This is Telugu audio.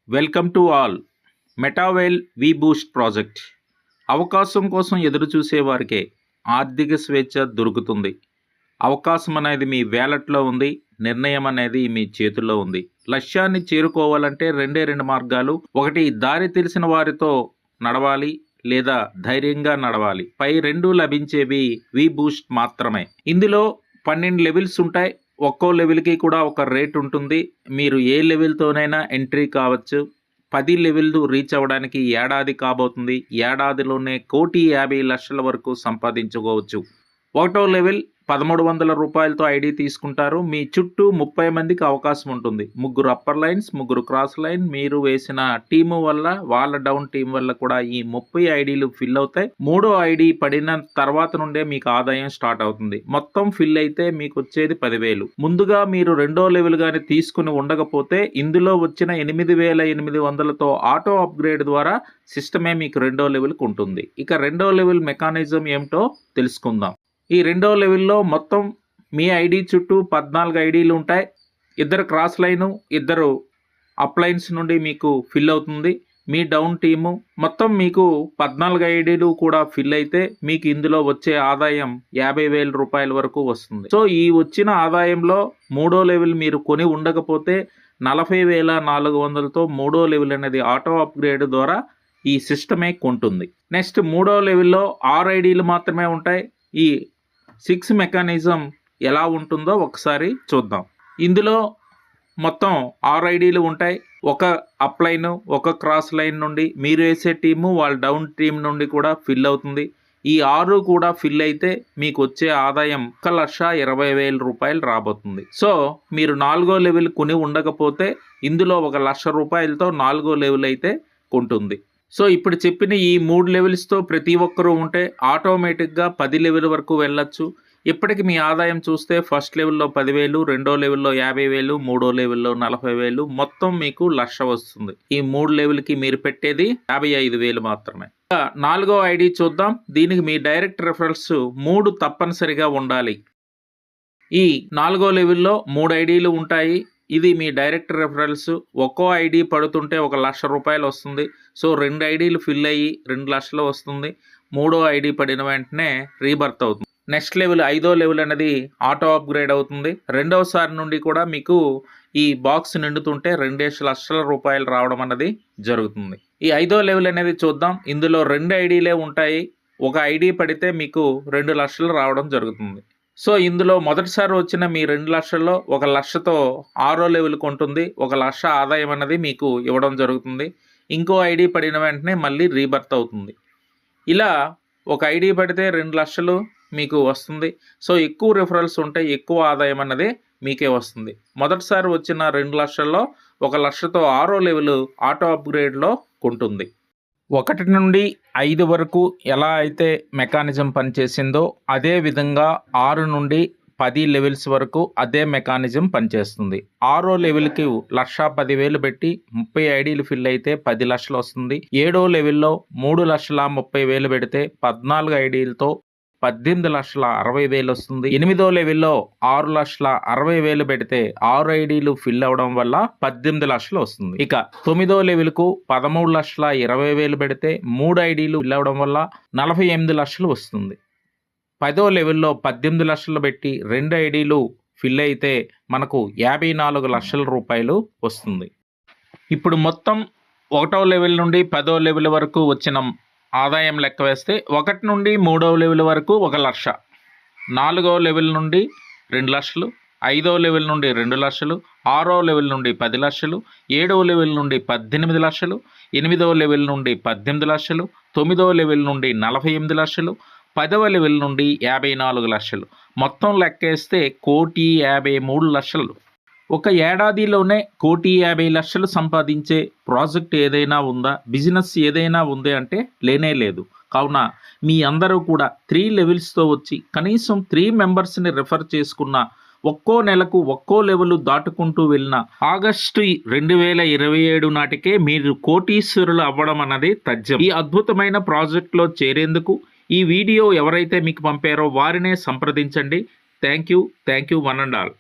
Welcome to all. మెటావెల్ వి బూస్ట్ ప్రాజెక్ట్. అవకాశం కోసం ఎదురు చూసే వారికే ఆర్థిక స్వేచ్ఛ దొరుకుతుంది. అవకాశం అనేది మీ వ్యాలెట్లో ఉంది. నిర్ణయం అనేది మీ చేతుల్లో ఉంది. లక్ష్యాన్ని చేరుకోవాలంటే రెండు మార్గాలు. ఒకటి, దారి తెలిసిన వారితో నడవాలి, లేదా ధైర్యంగా నడవాలి. పై రెండు లభించేవి వి బూస్ట్ మాత్రమే. ఇందులో 12 లెవెల్స్ ఉంటాయి. ఒక్కో లెవెల్కి కూడా ఒక రేట్ ఉంటుంది. మీరు ఏ లెవెల్తోనైనా ఎంట్రీ కావచ్చు. 10 లెవెల్ రీచ్ అవ్వడానికి ఏడాది కాబోతుంది. ఏడాదిలోనే 1,50,00,000 వరకు సంపాదించుకోవచ్చు. ఒకటో లెవెల్ 1,300 రూపాయలతో ఐడి తీసుకుంటారు. మీ చుట్టూ 30 మందికి అవకాశం ఉంటుంది. 3 అప్పర్ లైన్స్, 3 క్రాస్ లైన్. మీరు వేసిన టీము వల్ల, వాళ్ళ డౌన్ టీం వల్ల కూడా ఈ 30 ఐడీలు ఫిల్ అవుతాయి. 3వ ఐడి పడిన తర్వాత నుండే మీకు ఆదాయం స్టార్ట్ అవుతుంది. మొత్తం ఫిల్ అయితే మీకు వచ్చేది 10,000. ముందుగా మీరు రెండో లెవెల్ గాని తీసుకుని ఉండకపోతే ఇందులో వచ్చిన 8,800తో ఆటో అప్గ్రేడ్ ద్వారా సిస్టమే మీకు రెండో లెవెల్కి ఉంటుంది. ఇక రెండో లెవెల్ మెకానిజం ఏమిటో తెలుసుకుందాం. ఈ రెండో లెవెల్లో మొత్తం మీ ఐడి చుట్టూ 14 ఐడీలు ఉంటాయి. 2 క్రాస్ లైను, 2 అప్ లైన్స్ నుండి మీకు ఫిల్ అవుతుంది. మీ డౌన్ టీము మొత్తం మీకు 14 ఐడీలు కూడా ఫిల్ అయితే మీకు ఇందులో వచ్చే ఆదాయం 50,000 రూపాయల వరకు వస్తుంది. సో ఈ వచ్చిన ఆదాయంలో మూడో లెవెల్ మీరు కొని ఉండకపోతే 40,400తో మూడో లెవెల్ అనేది ఆటో అప్గ్రేడ్ ద్వారా ఈ సిస్టమే కొంటుంది. నెక్స్ట్ మూడో లెవెల్లో 6 ఐడీలు మాత్రమే ఉంటాయి. ఈ 6 మెకానిజం ఎలా ఉంటుందో ఒకసారి చూద్దాం. ఇందులో మొత్తం 6 ఐడీలు ఉంటాయి. ఒక అప్ లైన్, ఒక క్రాస్ లైన్ నుండి మీరు వేసే టీము, వాళ్ళ డౌన్ టీం నుండి కూడా ఫిల్ అవుతుంది. ఈ 6 కూడా ఫిల్ అయితే మీకు వచ్చే ఆదాయం 1,20,000 రూపాయలు రాబోతుంది. సో మీరు 4వ లెవెల్ కొని ఉండకపోతే ఇందులో 1,00,000 రూపాయలతో 4వ లెవెల్ అయితే కొంటుంది. సో ఇప్పుడు చెప్పిన ఈ 3 లెవెల్స్తో ప్రతి ఒక్కరూ ఉంటే ఆటోమేటిక్గా 10 లెవెల్ వరకు వెళ్ళొచ్చు. ఇప్పటికి మీ ఆదాయం చూస్తే ఫస్ట్ లెవెల్లో 10,000, రెండో లెవెల్లో 50,000, మూడో లెవెల్లో 40,000, మొత్తం మీకు 1,00,000 వస్తుంది. ఈ 3 లెవెల్కి మీరు పెట్టేది 55,000 మాత్రమే. 4వ ఐడి చూద్దాం. దీనికి మీ డైరెక్ట్ రెఫరల్స్ 3 తప్పనిసరిగా ఉండాలి. ఈ 4వ లెవెల్లో 3 ఐడీలు ఉంటాయి. ఇది మీ డైరెక్ట్ రెఫరల్స్. ఒక్కో ఐడి పడుతుంటే 1,00,000 రూపాయలు వస్తుంది. సో 2 ఐడీలు ఫిల్ అయ్యి 2,00,000 వస్తుంది. మూడో ఐడి పడిన వెంటనే రీబర్త్ అవుతుంది. నెక్స్ట్ లెవెల్ 5వ లెవెల్ అనేది ఆటో అప్గ్రేడ్ అవుతుంది. రెండవసారి నుండి కూడా మీకు ఈ బాక్స్ నిండుతుంటే 2,00,000 రూపాయలు రావడం అన్నది జరుగుతుంది. ఈ 5వ లెవెల్ అనేది చూద్దాం. ఇందులో 2 ఐడీలే ఉంటాయి. ఒక ఐడి పడితే మీకు 2,00,000 రావడం జరుగుతుంది. సో ఇందులో మొదటిసారి వచ్చిన మీ 2,00,000లో 1,00,000తో 6వ లెవెల్ కొంటుంది. 1,00,000 ఆదాయం అనేది మీకు ఇవ్వడం జరుగుతుంది. ఇంకో ఐడి పడిన వెంటనే మళ్ళీ రీబర్త్ అవుతుంది. ఇలా ఒక ఐడి పడితే 2,00,000 మీకు వస్తుంది. సో ఎక్కువ రిఫరల్స్ ఉంటే ఎక్కువ ఆదాయం అన్నది మీకే వస్తుంది. మొదటిసారి వచ్చిన 2,00,000లో 1,00,000తో 6వ లెవెల్ ఆటో అప్గ్రేడ్లో కొంటుంది. 1 నుండి 5 వరకు ఎలా అయితే మెకానిజం పనిచేసిందో అదే విధంగా 6 నుండి 10 లెవెల్స్ వరకు అదే మెకానిజం పనిచేస్తుంది. 6వ లెవెల్కి 1,10,000 పెట్టి 30 ఐడీలు ఫిల్ అయితే 10,00,000 వస్తుంది. 7వ లెవెల్లో 3,30,000 పెడితే 14 ఐడీలతో 18,60,000 వస్తుంది. 8వ లెవెల్లో 6,60,000 పెడితే 6 ఐడీలు ఫిల్ అవడం వల్ల 18,00,000 వస్తుంది. ఇక 9వ లెవెల్కు 13,20,000 పెడితే 3 ఐడీలు ఫిల్ అవడం వల్ల 48,00,000 వస్తుంది. 10వ లెవెల్లో 18,00,000 పెట్టి 2 ఐడీలు ఫిల్ అయితే మనకు 54,00,000 రూపాయలు వస్తుంది. ఇప్పుడు మొత్తం 1వ లెవెల్ నుండి 10వ లెవెల్ వరకు వచ్చిన ఆదాయం లెక్క వేస్తే 1 నుండి 3వ లెవెల్ వరకు 1,00,000, 4వ లెవెల్ నుండి 2,00,000, 5వ లెవెల్ నుండి 2,00,000, 6వ లెవెల్ నుండి 10,00,000, 7వ లెవెల్ నుండి 18,00,000, 8వ లెవెల్ నుండి 18,00,000, 9వ లెవెల్ నుండి 48,00,000, 10వ లెవెల్ నుండి 54,00,000. మొత్తం లెక్కేస్తే 1,53,00,000. ఒక ఏడాదిలోనే 1,50,00,000 సంపాదించే ప్రాజెక్ట్ ఏదైనా ఉందా, బిజినెస్ ఏదైనా ఉంది అంటే లేనే లేదు. కావున మీ అందరూ కూడా 3 లెవెల్స్తో వచ్చి కనీసం 3 మెంబర్స్ని రెఫర్ చేసుకున్న ఒక్కో నెలకు ఒక్కో లెవెల్ దాటుకుంటూ వెళ్ళిన ఆగస్టు 2027 నాటికే మీరు కోటీశ్వరులు అవ్వడం అన్నది తథ్యం. ఈ అద్భుతమైన ప్రాజెక్ట్లో చేరేందుకు ఈ వీడియో ఎవరైతే మీకు పంపారో వారినే సంప్రదించండి. Thank you one and all.